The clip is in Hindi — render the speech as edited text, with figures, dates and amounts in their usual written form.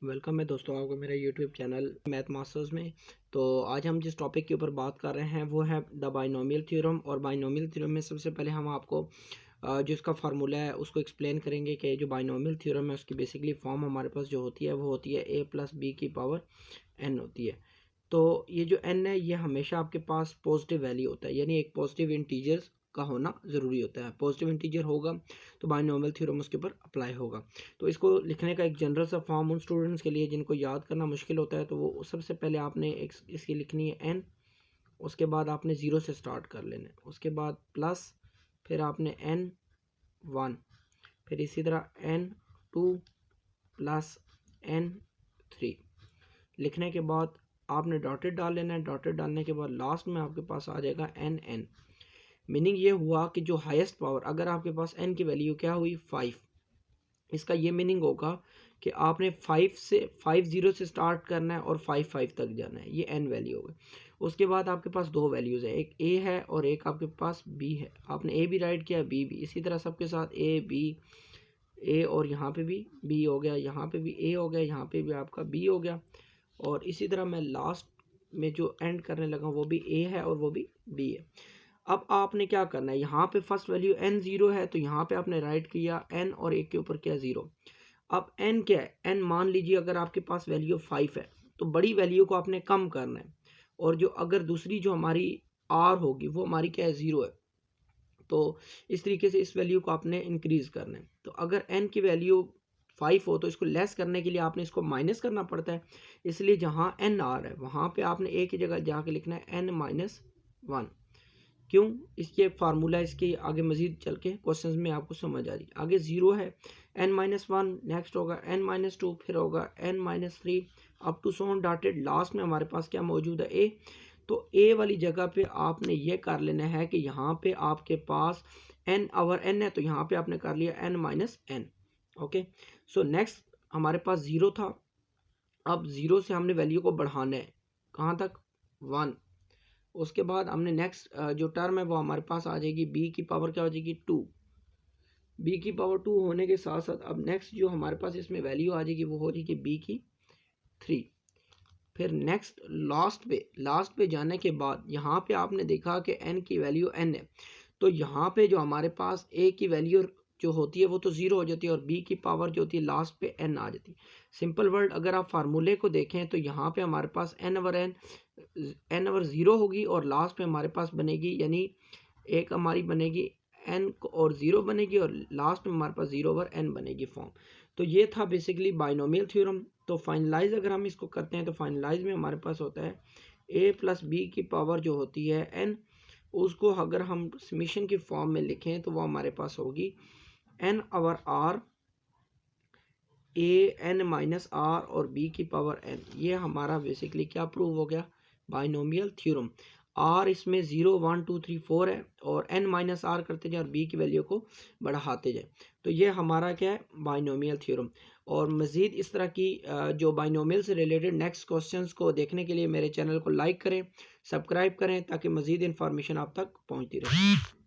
वेलकम है दोस्तों आपको मेरा यूट्यूब चैनल मैथ मास्टर्स में। तो आज हम जिस टॉपिक के ऊपर बात कर रहे हैं वो है द बाइनोमियल थ्योरम। और बाइनोमियल थ्योरम में सबसे पहले हम आपको जो इसका फार्मूला है उसको एक्सप्लेन करेंगे कि जो बाइनोमियल थ्योरम है उसकी बेसिकली फॉर्म हमारे पास जो होती है वो होती है a प्लस बी की पावर n होती है। तो ये जो n है ये हमेशा आपके पास पॉजिटिव वैल्यू होता है, यानी एक पॉजिटिव इंटीजर्स का होना ज़रूरी होता है। पॉजिटिव इंटीजर होगा तो बाइनोमियल थ्योरम उसके ऊपर अप्लाई होगा। तो इसको लिखने का एक जनरल सा फॉर्म उन स्टूडेंट्स के लिए जिनको याद करना मुश्किल होता है, तो वो सबसे पहले आपने एक इसकी लिखनी है n, उसके बाद आपने ज़ीरो से स्टार्ट कर लेना है, उसके बाद प्लस, फिर आपने n1, फिर इसी तरह n2 प्लस n3 लिखने के बाद आपने डॉटेड डाल लेना है। डॉटेड डालने के बाद लास्ट में आपके पास आ जाएगा n। मीनिंग ये हुआ कि जो हाईएस्ट पावर, अगर आपके पास n की वैल्यू क्या हुई 5, इसका ये मीनिंग होगा कि आपने 50 से स्टार्ट करना है और 55 तक जाना है, ये n वैल्यू हो गई। उसके बाद आपके पास दो वैल्यूज़ है, एक a है और एक आपके पास b है। आपने a भी राइट किया, b भी। इसी तरह सबके साथ a b, a और यहाँ पे भी b हो गया, यहाँ पे भी a हो गया, यहाँ पे भी आपका b हो गया। और इसी तरह मैं लास्ट में जो एंड करने लगा वो भी a है और वो भी b है। अब आपने क्या करना है, यहाँ पे फर्स्ट वैल्यू n ज़ीरो है तो यहाँ पे आपने राइट किया n और एक के ऊपर क्या ज़ीरो। अब n क्या है, n मान लीजिए अगर आपके पास वैल्यू 5 है तो बड़ी वैल्यू को आपने कम करना है, और जो अगर दूसरी जो हमारी r होगी वो हमारी क्या है, ज़ीरो है। तो इस तरीके से इस वैल्यू को आपने इंक्रीज़ करना है। तो अगर n की वैल्यू 5 हो तो इसको लेस करने के लिए आपने इसको माइनस करना पड़ता है, इसलिए जहाँ n आ रहा है वहाँ पे आपने a की जगह जाके लिखना है n-1। क्यों, इसके एक फार्मूला, इसके आगे मजीद चल के क्वेश्चंस में आपको समझ आ रही है। आगे ज़ीरो है, n-1, नेक्स्ट होगा n-2, फिर होगा n-3 up to so on dotted. Last में हमारे पास क्या मौजूद है, a। तो a वाली जगह पे आपने ये कर लेना है कि यहाँ पे आपके पास n ओवर n है तो यहाँ पे आपने कर लिया n-n। ओके, सो नेक्स्ट हमारे पास ज़ीरो था, अब ज़ीरो से हमने वैल्यू को बढ़ाना है कहाँ तक, 1। उसके बाद हमने नेक्स्ट जो टर्म है वो हमारे पास आ जाएगी b की पावर क्या हो जाएगी 2। b की पावर 2 होने के साथ साथ अब नेक्स्ट जो हमारे पास इसमें वैल्यू आ जाएगी वो हो जाएगी b की 3। फिर नेक्स्ट लास्ट पे जाने के बाद यहाँ पे आपने देखा कि n की वैल्यू n है, तो यहाँ पे जो हमारे पास a की वैल्यू जो होती है वो तो ज़ीरो हो जाती है और b की पावर जो होती है लास्ट पे n आ जाती है। सिंपल वर्ड अगर आप फार्मूले को देखें तो यहाँ पे हमारे पास n ओवर ज़ीरो होगी और लास्ट पे हमारे पास बनेगी, यानी एक हमारी बनेगी n और ज़ीरो बनेगी और लास्ट में हमारे पास ज़ीरो ओवर n बनेगी फॉर्म। तो ये था बेसिकली बाइनोमियल थ्योरम। तो फाइनलाइज अगर हम इसको करते हैं तो फाइनलाइज में हमारे पास होता है a प्लस बी की पावर जो होती है n, उसको अगर हम समीशन की फॉर्म में लिखें तो वो हमारे पास होगी n over r, a n minus r और b की पावर n। ये हमारा बेसिकली क्या प्रूव हो गया, बाइनोमियल थ्योरम। r इसमें 0 1 2 3 4 है और n माइनस r करते जाए और b की वैल्यू को बढ़ाते जाए। तो ये हमारा क्या है, बाइनोमियल थ्योरम। और मज़ीद इस तरह की जो बाइनोमियल से रिलेटेड नेक्स्ट क्वेश्चंस को देखने के लिए मेरे चैनल को लाइक करें, सब्सक्राइब करें ताकि मज़ीद इन्फॉर्मेशन आप तक पहुंचती रहे।